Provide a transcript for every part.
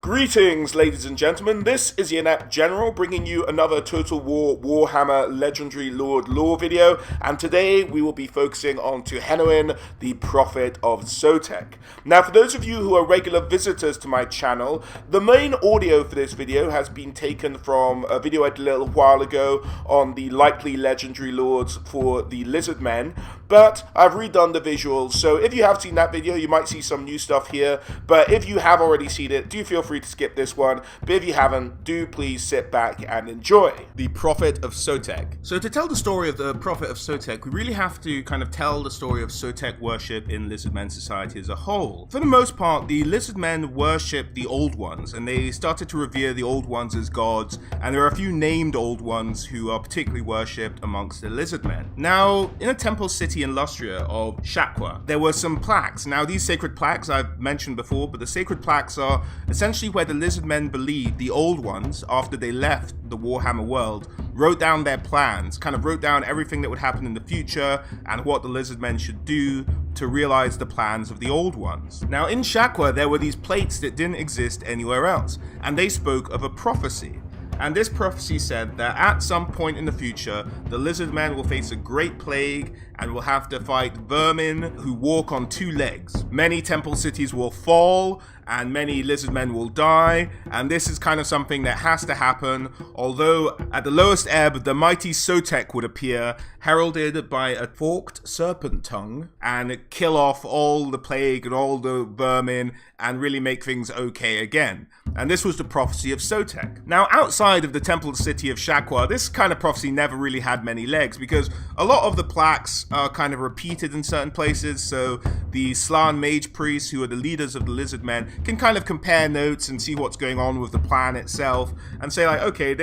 Greetings, ladies and gentlemen. This is the Inept General bringing you another Total War Warhammer Legendary Lord lore video, and today we will be focusing on Twin-Tailed, the Prophet of Sotek. Now, for those of you who are regular visitors to my channel, the main audio for this video has been taken from a video I did a little while ago on the likely legendary lords for the Lizard Men, but I've redone the visuals, so if you have seen that video, you might see some new stuff here, but if you have already seen it, do feel free to skip this one, but if you haven't, do please sit back and enjoy. The Prophet of Sotek. So to tell the story of the Prophet of Sotek, we really have to kind of tell the story of Sotek worship in Lizardmen society as a whole. For the most part, the Lizardmen worship the Old Ones, and they started to revere the Old Ones as gods, and there are a few named Old Ones who are particularly worshipped amongst the Lizardmen. Now, in a temple city in Lustria of Shakwa, there were some plaques. Now, these sacred plaques I've mentioned before, but the sacred plaques are essentially where the Lizardmen believed the Old Ones, after they left the Warhammer world, wrote down their plans, kind of wrote down everything that would happen in the future and what the Lizardmen should do to realize the plans of the Old Ones. Now, in Shakwa, there were these plates that didn't exist anywhere else, and they spoke of a prophecy. And this prophecy said that at some point in the future, the Lizardmen will face a great plague and will have to fight vermin who walk on two legs. Many temple cities will fall, and many Lizardmen will die, and this is kind of something that has to happen, although at the lowest ebb, the mighty Sotek would appear, heralded by a forked serpent tongue, and kill off all the plague and all the vermin, and really make things okay again. And this was the prophecy of Sotek. Now, outside of the temple city of Shakwa, this kind of prophecy never really had many legs, because a lot of the plaques are kind of repeated in certain places, so the Slan mage priests, who are the leaders of the Lizardmen, can kind of compare notes and see what's going on with the plan itself, and say like, okay,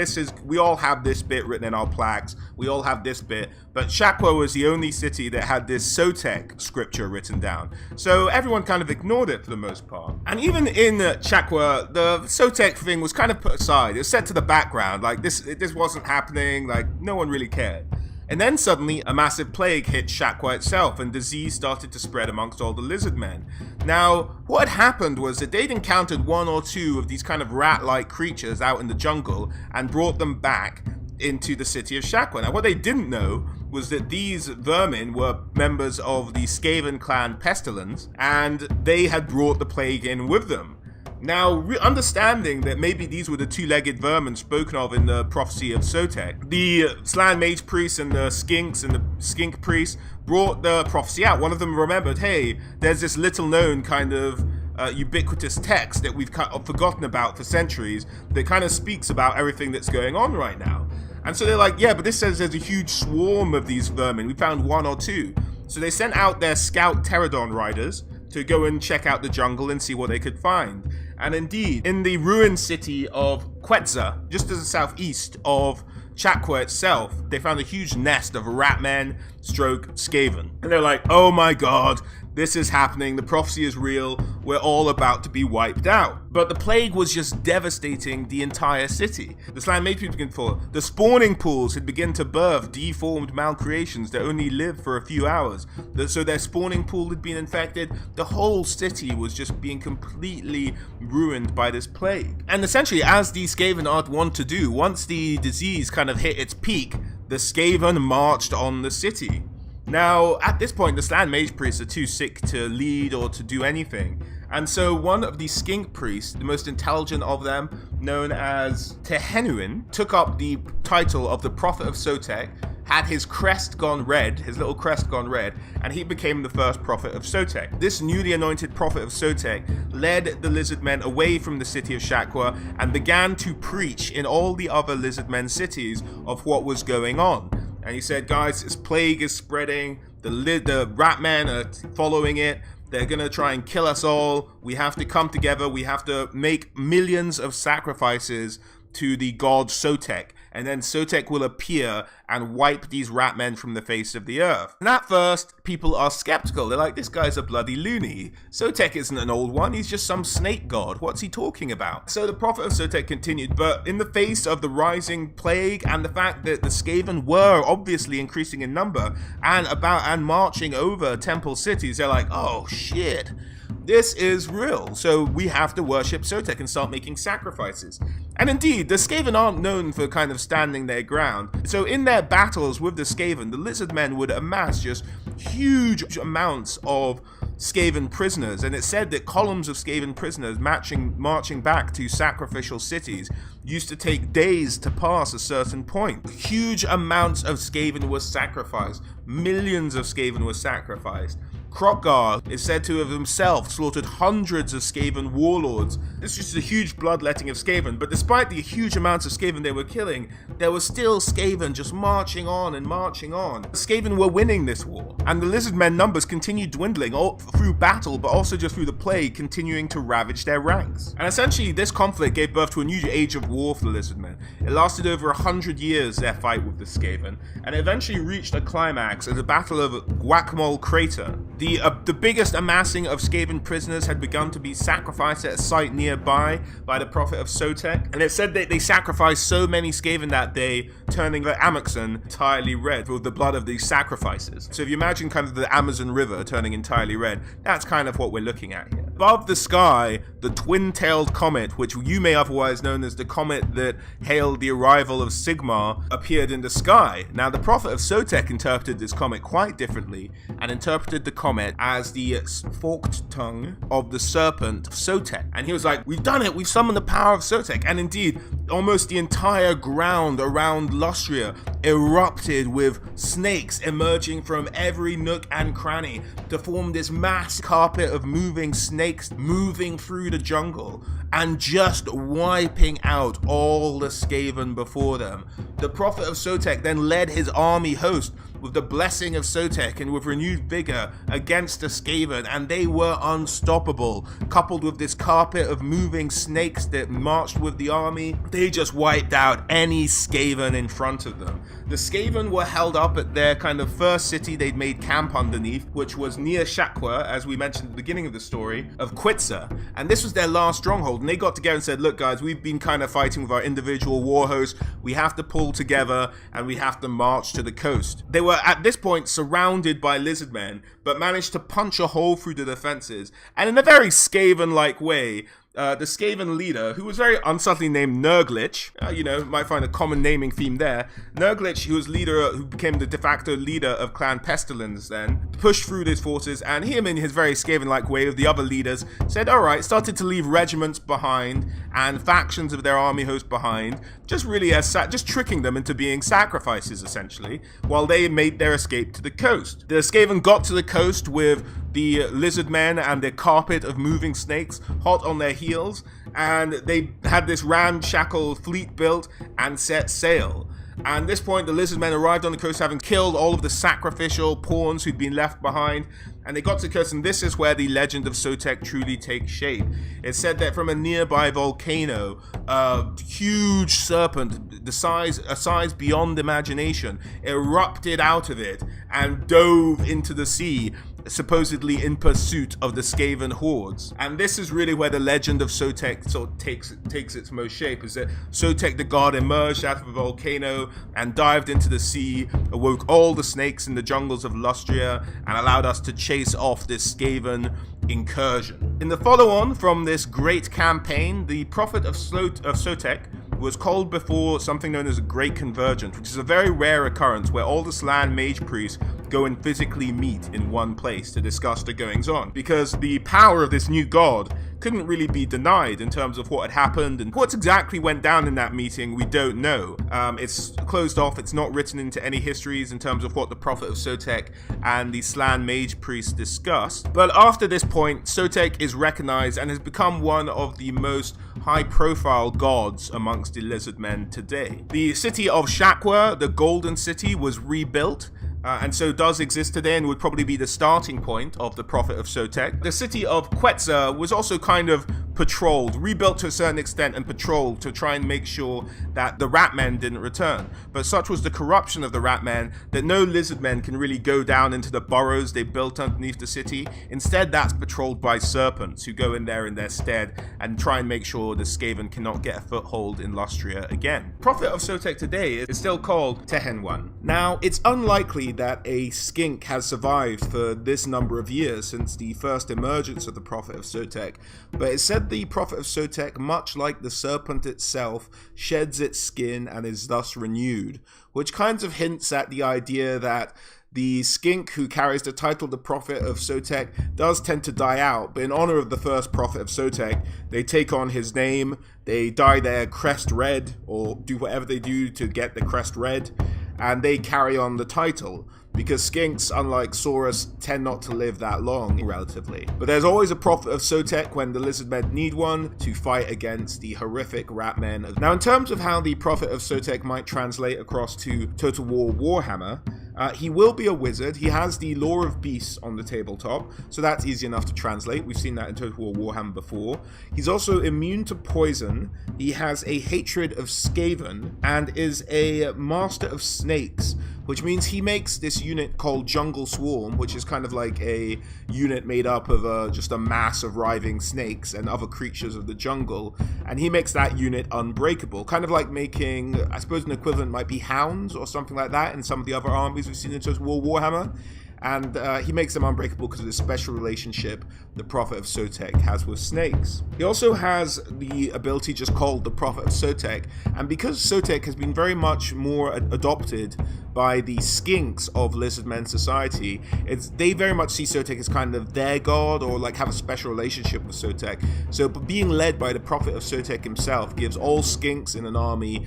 we all have this bit written in our plaques, we all have this bit, but Shakwa was the only city that had this Sotek scripture written down, so everyone kind of ignored it for the most part. And even in Shakwa, the Sotek thing was kind of put aside. It was set to the background, like this wasn't happening, like no one really cared. And then suddenly a massive plague hit Shakwa itself, and disease started to spread amongst all the Lizardmen. Now, what had happened was that they'd encountered one or two of these kind of rat-like creatures out in the jungle and brought them back into the city of Shakwa. Now, what they didn't know was that these vermin were members of the Skaven clan Pestilence, and they had brought the plague in with them. Now, understanding that maybe these were the two-legged vermin spoken of in the prophecy of Sotek, the Slan mage priests and the skinks and the skink priests brought the prophecy out. One of them remembered, hey, there's this little-known kind of ubiquitous text that we've forgotten about for centuries that kind of speaks about everything that's going on right now. And so they're like, yeah, but this says there's a huge swarm of these vermin. We found one or two. So they sent out their scout pterodon riders to go and check out the jungle and see what they could find. And indeed, in the ruined city of Quetza, just to the southeast of Shakwa itself, they found a huge nest of ratmen stroke Skaven. And they're like, oh my god, this is happening, the prophecy is real, we're all about to be wiped out. But the plague was just devastating the entire city. The Slan mage people began to fall. The spawning pools had begun to birth deformed malcreations that only lived for a few hours. So their spawning pool had been infected. The whole city was just being completely ruined by this plague. And essentially, as the Skaven are wont to do, once the disease kind of hit its peak, the Skaven marched on the city. Now, at this point, the Slan mage priests are too sick to lead or to do anything. And so one of the skink priests, the most intelligent of them, known as Tehenuin, took up the title of the Prophet of Sotek, had his crest gone red, his little crest gone red, and he became the first Prophet of Sotek. This newly anointed Prophet of Sotek led the Lizardmen away from the city of Shakwa and began to preach in all the other Lizardmen cities of what was going on. And he said, guys, this plague is spreading, the ratmen are following it, they're gonna try and kill us all, we have to come together, we have to make millions of sacrifices to the god Sotek, and then Sotek will appear and wipe these ratmen from the face of the earth. And at first, people are skeptical. They're like, this guy's a bloody loony. Sotek isn't an old one, he's just some snake god. What's he talking about? So the Prophet of Sotek continued, but in the face of the rising plague and the fact that the Skaven were obviously increasing in number and marching over temple cities, they're like, oh shit. This is real, so we have to worship Sotek and start making sacrifices. And indeed, the Skaven aren't known for kind of standing their ground. So in their battles with the Skaven, the lizard men would amass just huge amounts of Skaven prisoners, and it said that columns of Skaven prisoners marching back to sacrificial cities used to take days to pass a certain point. Huge amounts of Skaven were sacrificed. Millions of Skaven were sacrificed. Krogar is said to have himself slaughtered hundreds of Skaven warlords. This is just a huge bloodletting of Skaven, but despite the huge amounts of Skaven they were killing, there were still Skaven just marching on and marching on. Skaven were winning this war, and the lizard men numbers continued dwindling all through battle, but also just through the plague continuing to ravage their ranks. And essentially this conflict gave birth to a new age of war for the lizard men. It lasted over 100 years, their fight with the Skaven, and it eventually reached a climax at the Battle of Guacamole Crater. The biggest amassing of Skaven prisoners had begun to be sacrificed at a site nearby by the prophet of Sotek, and it said that they sacrificed so many Skaven that day, turning the Amazon entirely red with the blood of these sacrifices. So if you imagine kind of the Amazon River turning entirely red, that's kind of what we're looking at here. Above the sky, the Twin-Tailed Comet, which you may otherwise know as the comet that hailed the arrival of Sigmar, appeared in the sky. Now, the prophet of Sotek interpreted this comet quite differently, and interpreted the comet as the forked tongue of the serpent of Sotek. And he was like, we've done it, we've summoned the power of Sotek. And indeed, almost the entire ground around Lustria erupted with snakes emerging from every nook and cranny to form this mass carpet of moving snakes moving through the jungle and just wiping out all the Skaven before them. The prophet of Sotek then led his army host with the blessing of Sotek and with renewed vigor against the Skaven, and they were unstoppable. Coupled with this carpet of moving snakes that marched with the army, they just wiped out any Skaven in front of them. The Skaven were held up at their kind of first city they'd made camp underneath, which was near Shakwa, as we mentioned at the beginning of the story, of Quitza. And this was their last stronghold, and they got together and said, look guys, we've been kind of fighting with our individual war hosts, we have to pull together and we have to march to the coast. They were at this point surrounded by lizard men, but managed to punch a hole through the defenses, and in a very Skaven-like way, the Skaven leader, who was very unsubtly named Nurglich, might find a common naming theme there. Nurglich, who became the de facto leader of Clan Pestilence then, pushed through these forces, and him in his very Skaven-like way with the other leaders said, alright, started to leave regiments behind and factions of their army host behind, just really just tricking them into being sacrifices essentially, while they made their escape to the coast. The Skaven got to the coast with the lizard men and their carpet of moving snakes hot on their heels, and they had this ramshackle fleet built and set sail. And at this point, the lizard men arrived on the coast having killed all of the sacrificial pawns who'd been left behind, and they got to the coast, and this is where the legend of Sotek truly takes shape. It's said that from a nearby volcano, a huge serpent, a size beyond imagination, erupted out of it and dove into the sea, supposedly in pursuit of the Skaven hordes. And this is really where the legend of Sotek sort of takes its most shape, is that Sotek the god emerged out of a volcano and dived into the sea, awoke all the snakes in the jungles of Lustria, and allowed us to chase off this Skaven incursion. In the follow-on from this great campaign, the prophet of Sotek was called before something known as a Great Convergence, which is a very rare occurrence where all the Slan mage priests go and physically meet in one place to discuss the goings-on, because the power of this new god couldn't really be denied in terms of what had happened, and what exactly went down in that meeting we don't know. It's closed off, it's not written into any histories in terms of what the prophet of Sotek and the Slan mage priests discussed. But after this point, Sotek is recognized and has become one of the most high-profile gods amongst the lizard men today. The city of Shakwa, the Golden City, was rebuilt, and so does exist today and would probably be the starting point of the prophet of Sotek. The city of Quetza was also kind of patrolled, rebuilt to a certain extent and patrolled to try and make sure that the rat men didn't return. But such was the corruption of the rat men that no lizard men can really go down into the burrows they built underneath the city. Instead, that's patrolled by serpents who go in there in their stead and try and make sure the Skaven cannot get a foothold in Lustria again. Prophet of Sotek today is still called Tehenwan. Now, it's unlikely that a skink has survived for this number of years since the first emergence of the Prophet of Sotek, but it's said the Prophet of Sotek, much like the serpent itself, sheds its skin and is thus renewed, which kind of hints at the idea that the skink who carries the title the Prophet of Sotek does tend to die out, but in honor of the first Prophet of Sotek, they take on his name, they dye their crest red, or do whatever they do to get the crest red, and they carry on the title. Because skinks, unlike Saurus, tend not to live that long, relatively. But there's always a Prophet of Sotek when the lizard men need one to fight against the horrific rat men. Now, in terms of how the Prophet of Sotek might translate across to Total War Warhammer, he will be a wizard. He has the Lore of Beasts on the tabletop, so that's easy enough to translate. We've seen that in Total War Warhammer before. He's also immune to poison. He has a hatred of Skaven and is a master of snakes, which means he makes this unit called Jungle Swarm, which is kind of like a unit made up of just a mass of writhing snakes and other creatures of the jungle, and he makes that unit unbreakable, kind of like making, I suppose an equivalent might be hounds or something like that in some of the other armies we've seen in Total War Warhammer. And he makes them unbreakable because of the special relationship the Prophet of Sotek has with snakes. He also has the ability just called the Prophet of Sotek, and because Sotek has been very much more adopted by the skinks of Lizardmen society, they very much see Sotek as kind of their god, or like have a special relationship with Sotek. So being led by the Prophet of Sotek himself gives all skinks in an army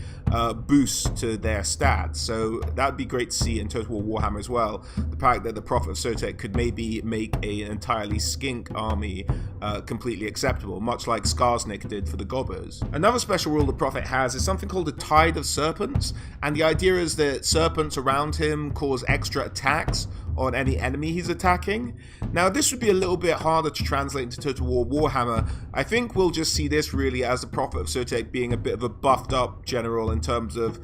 boost to their stats. So that would be great to see in Total War Warhammer as well. The fact that the Prophet of Sotek could maybe make an entirely skink army completely acceptable, much like Skarsnik did for the Gobbers. Another special rule the Prophet has is something called the Tide of Serpents, and the idea is that serpents around him cause extra attacks on any enemy he's attacking. Now, this would be a little bit harder to translate into Total War Warhammer. I think we'll just see this really as the Prophet of Sotek being a bit of a buffed up general in terms of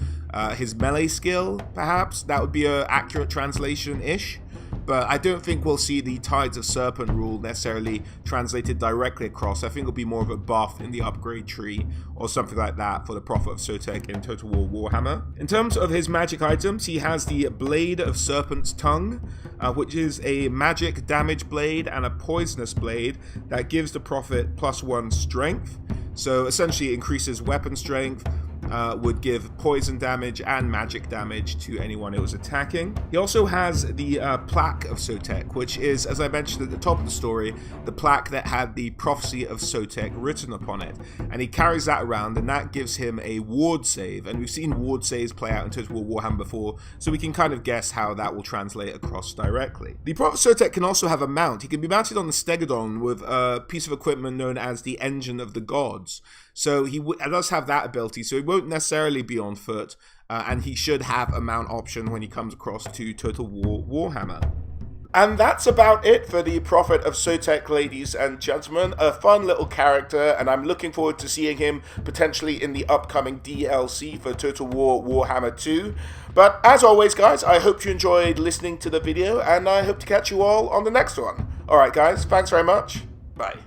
his melee skill, perhaps. That would be an accurate translation-ish. But I don't think we'll see the Tides of Serpent rule necessarily translated directly across. I think it'll be more of a buff in the upgrade tree or something like that for the Prophet of Sotek in Total War Warhammer. In terms of his magic items, he has the Blade of Serpent's Tongue, which is a magic damage blade and a poisonous blade that gives the Prophet +1 strength. So essentially it increases weapon strength, would give poison damage and magic damage to anyone it was attacking. He also has the Plaque of Sotek, which is, as I mentioned at the top of the story, the plaque that had the prophecy of Sotek written upon it. And he carries that around, and that gives him a ward save. And we've seen ward saves play out in Total War Warhammer before, so we can kind of guess how that will translate across directly. The Prophet Sotek can also have a mount. He can be mounted on the Stegodon with a piece of equipment known as the Engine of the Gods. So he does have that ability, so he won't necessarily be on foot, and he should have a mount option when he comes across to Total War Warhammer. And that's about it for the Prophet of Sotek, ladies and gentlemen. A fun little character, and I'm looking forward to seeing him potentially in the upcoming DLC for Total War Warhammer 2. But as always, guys, I hope you enjoyed listening to the video, and I hope to catch you all on the next one. Alright, guys, thanks very much. Bye.